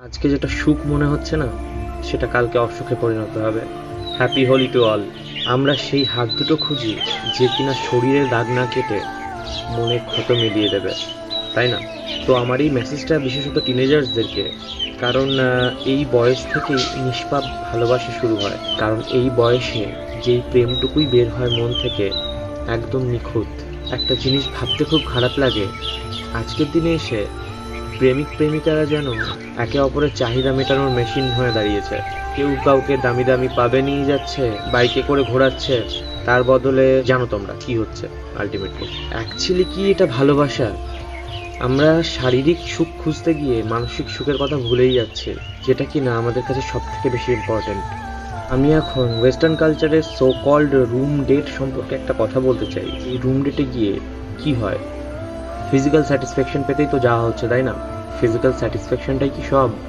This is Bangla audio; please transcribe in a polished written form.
আজকে যেটা সুখ মনে হচ্ছে না, সেটা কালকে অসুখে পরিণত হবে। Happy Holi to all. আমরা সেই হাত দুটো খুঁজি যে কিনা শরীরের দাগ না কেটে মনের ক্ষত মিলিয়ে দেবে, তাই না? তো আমার এই মেসেজটা বিশেষত টিনেজার্সদেরকে, কারণ এই বয়স থেকেই নিষ্পাপ ভালোবাসা শুরু হয়। কারণ এই বয়সে যেই প্রেমটুকুই বের হয় মন থেকে একদম নিখুঁত। একটা জিনিস ভাবতে খুব খারাপ লাগে, আজকের দিনে এসে প্রেমিক প্রেমিকারা যেন একে অপরের চাহিদা মেটানোর মেশিন হয়ে দাঁড়িয়েছে। কেউ কাউকে দামি দামি পাবে নিয়ে যাচ্ছে, বাইকে করে ঘোরাচ্ছে, তার বদলে জানো তোমরা কি হচ্ছে আলটিমেটলি। অ্যাকচুয়ালি কি এটা ভালোবাসা? আমরা শারীরিক সুখ খুঁজতে গিয়ে মানসিক সুখের কথা ভুলেই যাচ্ছি, যেটা কি না আমাদের কাছে সব থেকে বেশি ইম্পর্ট্যান্ট। আমি এখন ওয়েস্টার্ন কালচারের সো কল্ড রুম ডেট সম্পর্কে একটা কথা বলতে চাই। এই রুম ডেটে গিয়ে কি হয়? ফিজিক্যাল স্যাটিসফ্যাকশন পেতেই তো যাওয়া হচ্ছে, তাই না? ফিজিক্যাল স্যাটিসফ্যাকশনটাই কি সব?